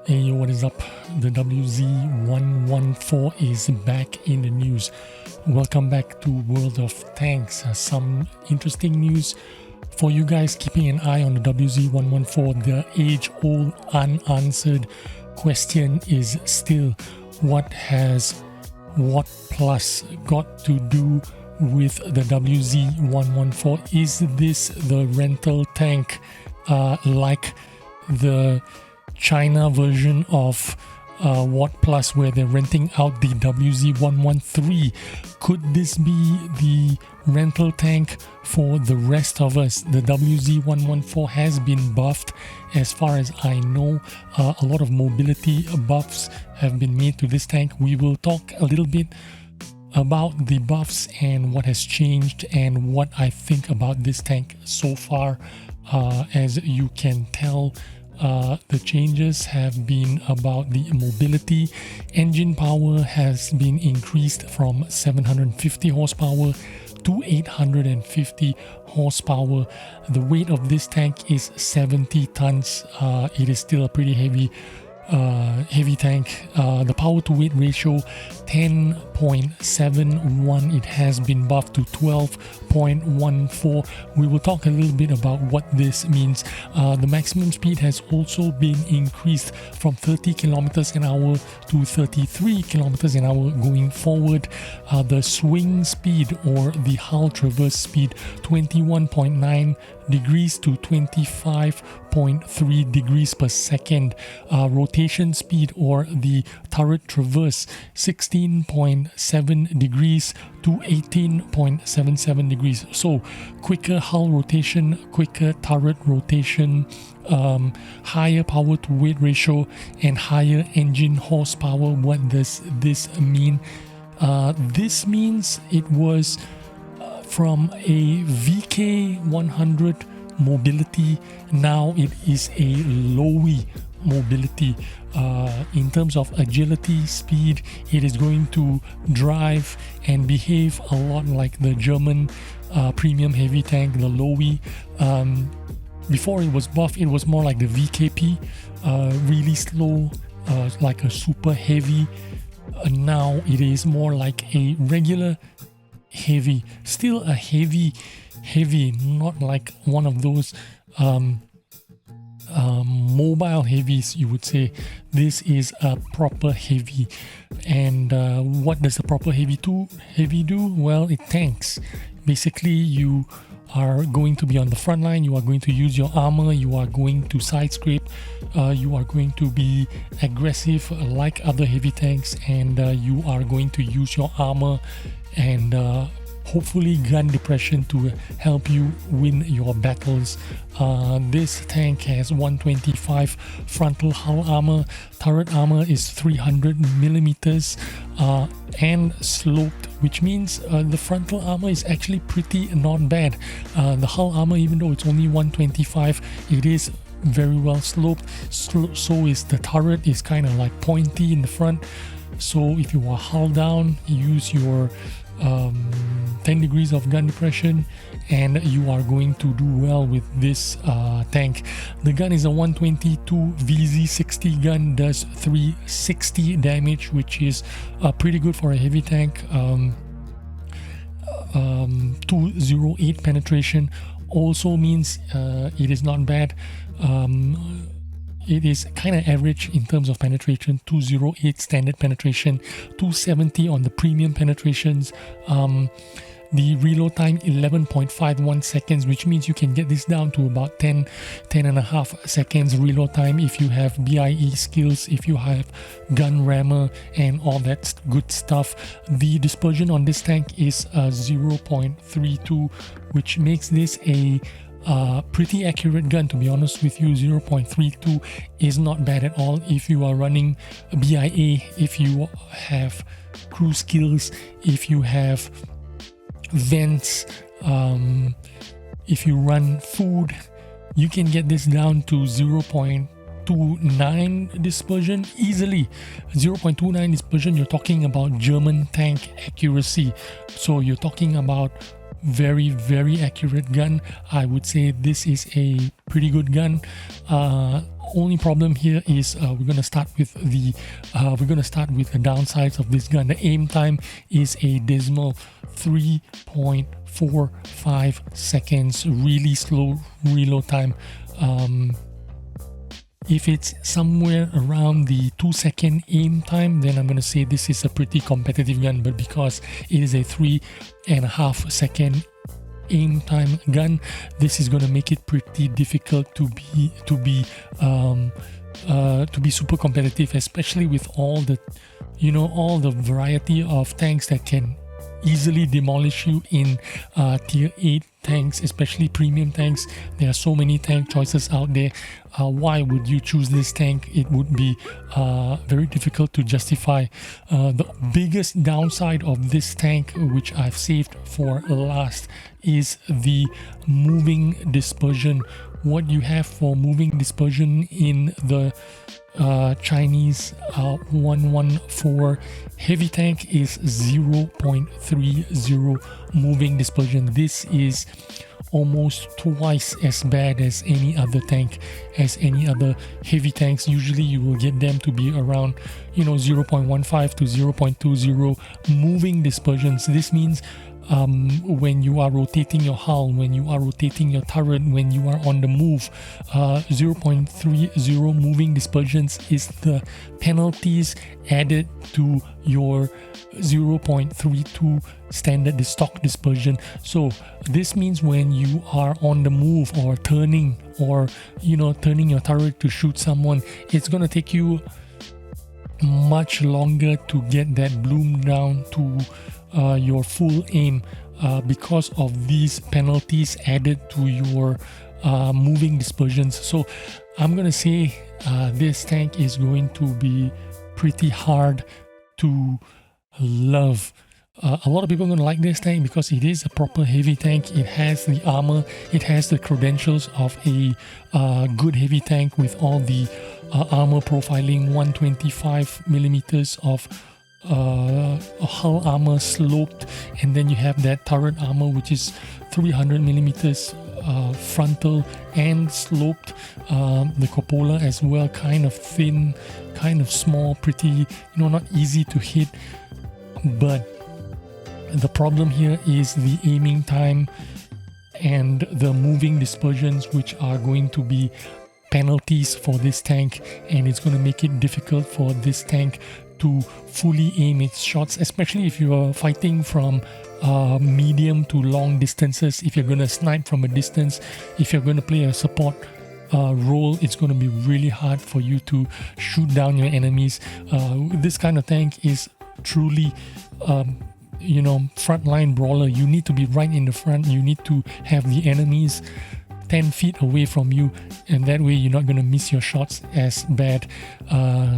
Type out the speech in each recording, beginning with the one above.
Hey yo, what is up? The WZ-114 is back in the news. Welcome back to World of Tanks. Some interesting news for you guys keeping an eye on the WZ-114. The age-old unanswered question is still, what has WoT PLUS got to do with the WZ-114? Is this the rental tank like the China version of WoT PLUS, where they're renting out the WZ-113? Could this be the rental tank for the rest of us? The WZ-114 has been buffed, as far as I know. A lot of mobility buffs have been made to this tank. We will talk a little bit about the buffs and what has changed and what I think about this tank so far. As you can tell, the changes have been about the mobility. Engine power has been increased from 750 horsepower to 850 horsepower. The weight of this tank is 70 tons. It is still a pretty heavy tank. The power to weight ratio 10.71. It has been buffed to 12.14. We will talk a little bit about what this means. The maximum speed has also been increased from 30 kilometers an hour to 33 kilometers an hour going forward. The swing speed, or the hull traverse speed, 21.9 degrees to 25.3 degrees per second. Rotation speed, or the turret traverse, 16.7 degrees to 18.77 degrees. So quicker hull rotation, quicker turret rotation, higher power to weight ratio, and higher engine horsepower. What does this mean? This means it was from a VK100 mobility, now it is a lowy mobility. In terms of agility, speed, it is going to drive and behave a lot like the German premium heavy tank, the Lowy. Before it was buffed, it was more like the VKP, really slow, like a super heavy. Now it is more like a regular heavy, still a heavy, not like one of those mobile heavies, you would say. This is a proper heavy. And what does a proper heavy do? Well, it tanks. Basically, you are going to be on the front line, you are going to use your armor, you are going to side scrape, you are going to be aggressive like other heavy tanks, and you are going to use your armor and hopefully gun depression to help you win your battles. This tank has 125 frontal hull armor. Turret armor is 300 millimeters and sloped, which means the frontal armor is actually pretty not bad. The hull armor, even though it's only 125, it is very well sloped. So is the turret, is kind of like pointy in the front. So if you are hull down, use your 10 degrees of gun depression and you are going to do well with this tank. The gun is a 122 WZ-60 gun, does 360 damage, which is pretty good for a heavy tank. 208 penetration also means it is not bad. It is kind of average in terms of penetration. 208 standard penetration, 270 on the premium penetrations. The reload time 11.51 seconds, which means you can get this down to about 10 and a half seconds reload time if you have BIE skills, if you have gun rammer and all that good stuff. The dispersion on this tank is 0.32, which makes this a pretty accurate gun, to be honest with you. 0.32 is not bad at all if you are running BIA, if you have crew skills, if you have vents, if you run food. You can get this down to 0.29 dispersion easily. 0.29 dispersion, you're talking about German tank accuracy. So you're talking about very, very accurate gun. I would say this is a pretty good gun. Only problem here is we're gonna start with the downsides of this gun. The aim time is a dismal 3.45 seconds. Really slow reload time. If it's somewhere around the 2-second aim time, then I'm going to say this is a pretty competitive gun. But because it is a 3.5 second aim time gun, this is going to make it pretty difficult to be super competitive, especially with all the variety of tanks that can easily demolish you in tier 8 tanks, especially premium tanks. There are so many tank choices out there. Why would you choose this tank? It would be very difficult to justify. The biggest downside of this tank, which I've saved for last, is the moving dispersion. What you have for moving dispersion in the Chinese 114 heavy tank is 0.30 moving dispersion. This is almost twice as bad as any other tank, as any other heavy tanks. Usually you will get them to be around 0.15 to 0.20 moving dispersions. This means when you are rotating your hull, when you are rotating your turret, when you are on the move, 0.30 moving dispersions is the penalties added to your 0.32 standard, the stock dispersion. So this means when you are on the move or turning your turret to shoot someone, it's going to take you much longer to get that bloom down to your full aim because of these penalties added to your moving dispersions. So I'm gonna say this tank is going to be pretty hard to love. A lot of people are going to like this tank because it is a proper heavy tank. It has the armor, it has the credentials of a good heavy tank with all the armor profiling, 125 millimeters of hull armor sloped, and then you have that turret armor which is 300 millimeters frontal and sloped. The cupola as well, kind of thin, kind of small, pretty, not easy to hit. But the problem here is the aiming time and the moving dispersions, which are going to be penalties for this tank, and it's going to make it difficult for this tank to fully aim its shots, especially if you are fighting from medium to long distances. If you're going to snipe from a distance, if you're going to play a support role, it's going to be really hard for you to shoot down your enemies. This kind of tank is truly frontline brawler. You need to be right in the front. You need to have the enemies 10 feet away from you, and that way you're not going to miss your shots as bad.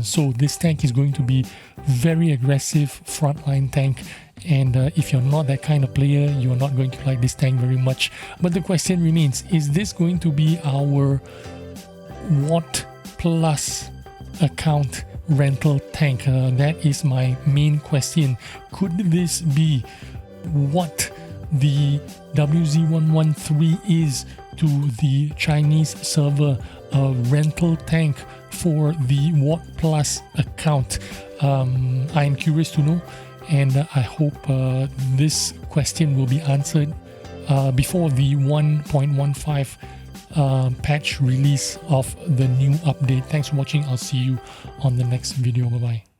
So this tank is going to be very aggressive frontline tank, and if you're not that kind of player, you're not going to like this tank very much. But the question remains, is this going to be our WoT PLUS account rental tank? That is my main question. Could this be what the WZ-114 is to the Chinese server, a rental tank for the WoT PLUS account? I am curious to know, and I hope this question will be answered before the 1.15 patch release of the new update. Thanks for watching. I'll see you on the next video. Bye bye.